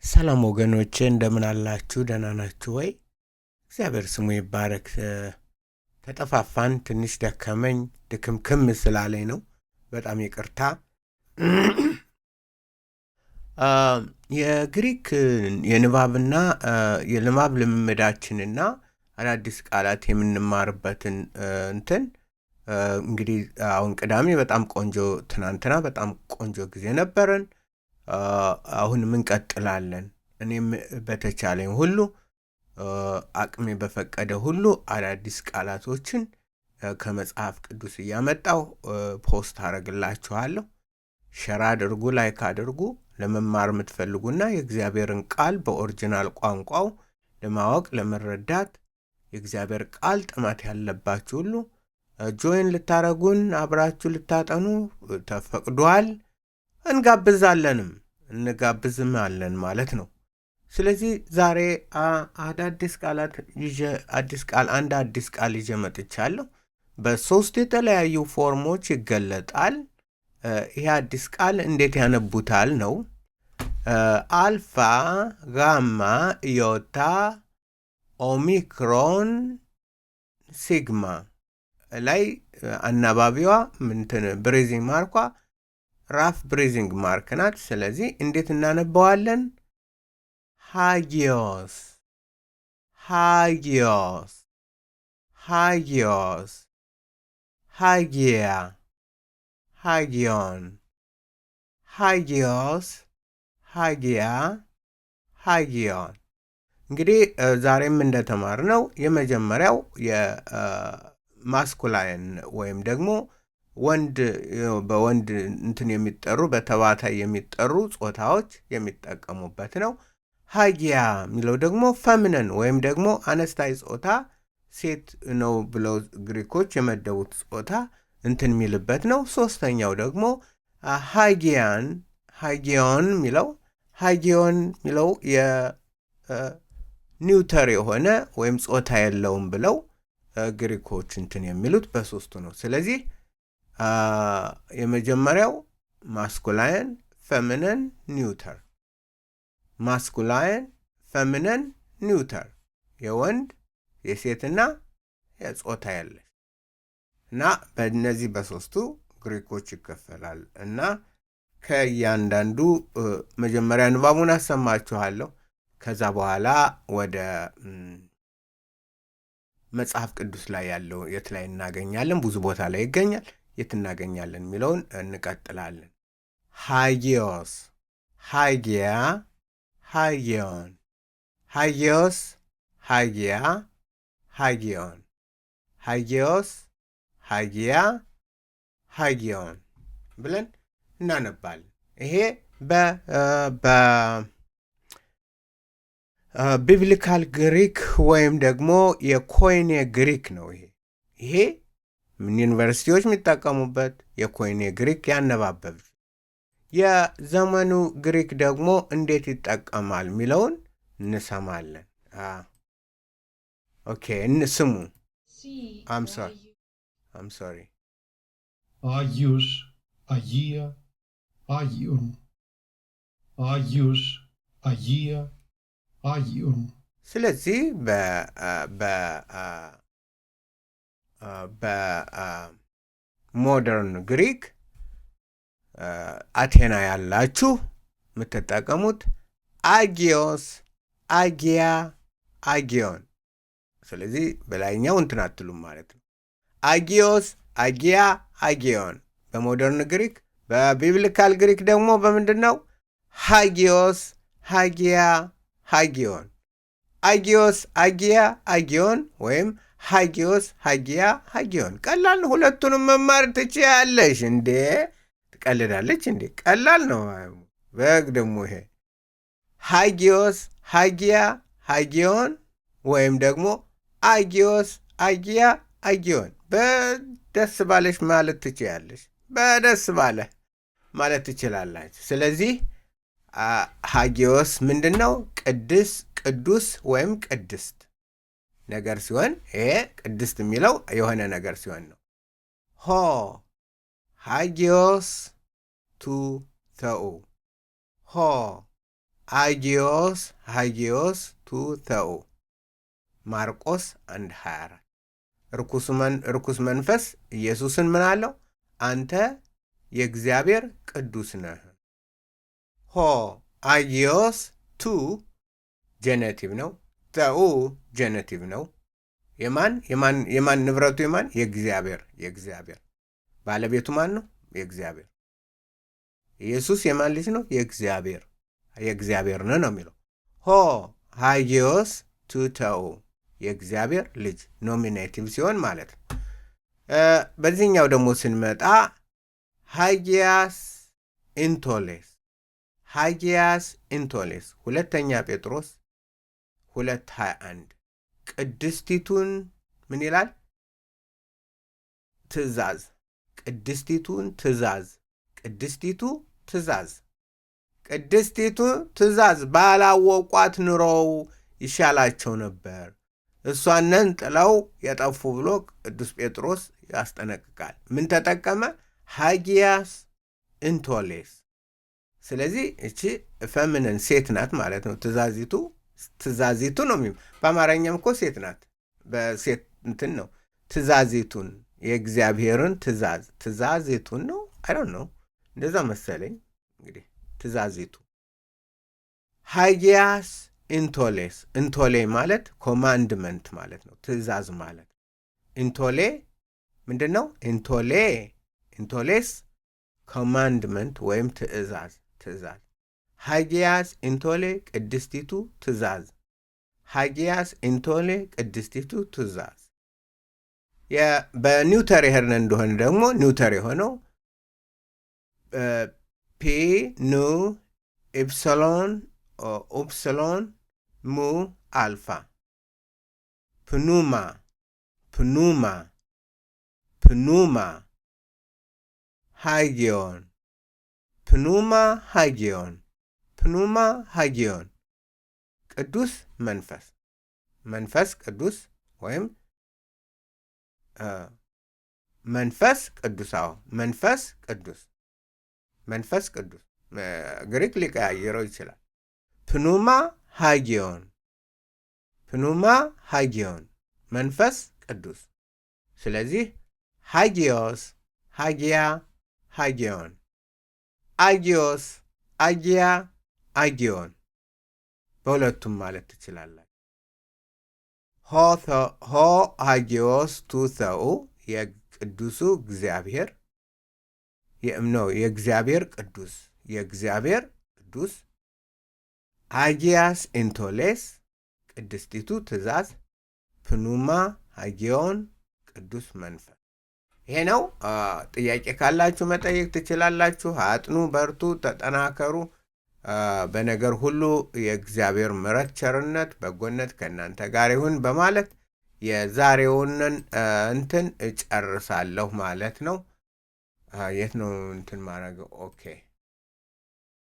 ሰላም ወገኖቼ እንደምን አላችሁ? ደህና ናችሁ ወይ? እግዚአብሔር ስሙ ይባረክ። ተጠፋፋን፣ ትንሽ ደከመኝ፣ ድክምክም ስላለኝ ነው። በጣም ይቅርታ። የግሪክ የንባብና የንባብ ልምምዳችንና አዳዲስ ቃላት የምንማርበትን እንግዲህ አሁን ቅዳሜ በጣም ቆንጆ፣ ትናንትና በጣም ቆንጆ ጊዜ ነበረን። አሁንም እንቀጥላለን። እኔም በተቻለኝ ሁሉ አቅሜ በፈቀደ ሁሉ አዳዲስ ቃላቶችን ከመጽሐፍ ቅዱስ እያመጣሁ ፖስት አደርግላችኋለሁ። ሸር አድርጉ፣ ላይክ አድርጉ። ለመማር የምትፈልጉና የእግዚአብሔርን ቃል በኦሪጂናል ቋንቋው ለማወቅ ለመረዳት የእግዚአብሔር ቃል ጥማት ያለባችሁ ሁሉ ጆይን ልታረጉን አብራችሁ ልታጠኑ ተፈቅዷል። እንጋብዝም አለን ማለት ነው። ስለዚህ ዛሬ አዲስ ቃል ይዤ መጥቻለሁ። በሶስት የተለያዩ ፎርሞች ይገለጣል። ይሄ አዲስ ቃል እንዴት ያነቡታል ነው። አልፋ፣ ጋማ፣ ኢዮታ፣ ኦሚክሮን፣ ሲግማ ላይ አናባቢዋ ብሬዚንግ ማርኳ ራፍ ብሬዚንግ ማርክ ናት። ስለዚህ እንዴት እናነባዋለን? ሃጊዮስ፣ ሃጊዮስ፣ ሃጊዮስ፣ ሃጊያ፣ ሃጊዮን፣ ሃጊዮስ፣ ሃጊያ፣ ሃጊዮን። እንግዲህ ዛሬም እንደተማርነው የመጀመሪያው የማስኩላይን ወይም ደግሞ በወንድ የሚጠሩ በተባታይ የሚጠሩ ጾታዎች የሚጠቀሙበት ነው። ሃጊያ የሚለው ደግሞ ፈምነን ወይም ደግሞ አነስታይ ጾታ ሴት ነው ብለው ግሪኮች የመደቡት ጾታ የሚልበት ነው። ሶስተኛው ደግሞ ሃጊዮን የሚለው የኒውተር የሆነ ወይም ጾታ የለውም ብለው ግሪኮች የሚሉት በሶስቱ ነው። ስለዚህ የመጀመሪያው ማስኩላይን፣ ፌሚኒን፣ ኒውተር። ማስኩላይን፣ ፌሚኒን፣ ኒውተር የወንድ የሴትና የጾታ ያለች እና በእነዚህ በሶስቱ ግሪኮች ይከፈላል እና ከእያንዳንዱ መጀመሪያ ንባቡን አሰማችኋለሁ። ከዛ በኋላ ወደ መጽሐፍ ቅዱስ ላይ ያለው የት ላይ እናገኛለን? ብዙ ቦታ ላይ ይገኛል። የት እናገኛለን የሚለውን እንቀጥላለን። ሃጊዮስ፣ ሃጊያ፣ ሃጊዮን፣ ሃጊዮስ፣ ሃጊያ፣ ሃጊዮን፣ ሃጊዮስ፣ ሃጊያ፣ ሃጊዮን ብለን እናነባለን። ይሄ በቢብሊካል ግሪክ ወይም ደግሞ የኮይኔ ግሪክ ነው። ይሄ ዩኒቨርሲቲዎች የሚጠቀሙበት የኮይኔ ግሪክ ያነባበብ። የዘመኑ ግሪክ ደግሞ እንዴት ይጠቀማል የሚለውን እንሰማለን። ኦኬ፣ እንስሙ። I'm sorry. Agios, agia, agion. Agios, agia, agion. ስለዚህ በሞደርን ግሪክ አቴና ያላችሁ የምትጠቀሙት አጊዮስ፣ አጊያ፣ አጊዮን። ስለዚህ በላይኛው አትሉም ማለት ነው። አጊዮስ፣ አጊያ፣ አጊዮን በሞደርን ግሪክ። በቢብሊካል ግሪክ ደግሞ በምንድን ነው? ሃጊዮስ፣ ሃጊያ፣ ሃጊዮን። አጊዮስ፣ አጊያ፣ አጊዮን ወይም ሃጊዮስ፣ ሃጊያ፣ ሃጊዮን። ቀላል ነው። ሁለቱንም መማር ትችያለሽ። እንዴ ትቀልዳለች እንዴ? ቀላል ነው። በግ ደግሞ ይሄ ሃጊዮስ፣ ሃጊያ፣ ሃጊዮን ወይም ደግሞ አጊዮስ፣ አጊያ፣ አጊዮን በደስ ባለሽ ማለት ትችያለሽ። በደስ ባለ ማለት ትችላላችሁ። ስለዚህ ሃጊዮስ ምንድን ነው? ቅዱስ ወይም ቅድስት ነገር ሲሆን ይሄ ቅድስት የሚለው የሆነ ነገር ሲሆን ነው። ሃጊዮስ ቱ ተኡ ሆ ሃጊዮስ ቱ ተኡ ማርቆስ 1:24 ርኩስ መንፈስ ኢየሱስን ምን አለው? አንተ የእግዚአብሔር ቅዱስ ነህ። ሆ ሃጊዮስ ቱ ጀነቲቭ ነው። ተኡ ጀነቲቭ ነው። የማን ንብረቱ? የእግዚአብሔር ባለቤቱ ማን ነው? የእግዚአብሔር። ኢየሱስ የማን ልጅ ነው? የእግዚአብሔር ነው የሚለው። ሆ ሃጊዮስ ቱ ተኡ የእግዚአብሔር ልጅ ኖሚኔቲቭ ሲሆን ማለት ነው። በዚህኛው ደግሞ ስንመጣ ሃጊያስ ኢንቶሌስ ሁለተኛ ጴጥሮስ 2:21 ቅድስቲቱን ምን ይላል? ቅድስቲቱ ትእዛዝ ባላወቋት ኑሮው ይሻላቸው ነበር፣ እሷነን ጥለው የጠፉ ብሎ ቅዱስ ጴጥሮስ ያስጠነቅቃል። ምን ተጠቀመ? ሃጊያስ ኢንቶሌስ። ስለዚህ እቺ ፈምነን ሴት ናት ማለት ነው። ትእዛዚቱ ነው። በአማርኛም እኮ ሴት ናት። በሴት እንትን ነው። ትእዛዚቱን የእግዚአብሔርን ትእዛዚቱን ነው። አይ ዶንት ኖ እንደዛ መሰለኝ። እንግዲህ ትእዛዚቱ ሃጊያስ ኢንቶሌስ። ኢንቶሌ ማለት ኮማንድመንት ማለት ነው። ትእዛዝ ማለት ኢንቶሌ ምንድን ነው? ኢንቶሌስ ኮማንድመንት ወይም ትእዛዝ። ሃጊያስ ኢንቶሌ ቅድስቲቱ ትእዛዝ። ሃጊያስ ኢንቶሌ ቅድስቲቱ ትእዛዝ። በኒውተር የሄድን እንደሆነ ደግሞ ኒውተር የሆነው ፒ ኑ ኢፕሰሎን ሙ አልፋ ፕኑማ ሃጊዮን ቅዱስ መንፈስ ቅዱስ ወይም መንፈስ ቅዱስ ግሪክ ሊቀያየረው ይችላል። ፕኑማ ሃጊዮን መንፈስ ቅዱስ። ስለዚህ ሃጊዮስ፣ ሃጊዮን፣ አጊዮስ፣ አጊዮን በሁለቱም ማለት ትችላላችሁ። ሆ ሃጊዮስ ቱ ተኡ የቅዱሱ እግዚአብሔር የእግዚአብሔር ቅዱስ። ሃጊያስ ኢንቶሌስ ቅድስቲቱ ትእዛዝ። ፕኑማ ሃጊዮን ቅዱስ መንፈስ። ይሄ ነው። ጥያቄ ካላችሁ መጠየቅ ትችላላችሁ። አጥኑ፣ በርቱ፣ ተጠናከሩ። በነገር ሁሉ የእግዚአብሔር ምሕረት፣ ቸርነት፣ በጎነት ከእናንተ ጋር ይሁን በማለት የዛሬውን እንትን እጨርሳለሁ ማለት ነው። የት ነው እንትን ማድረግ? ኦኬ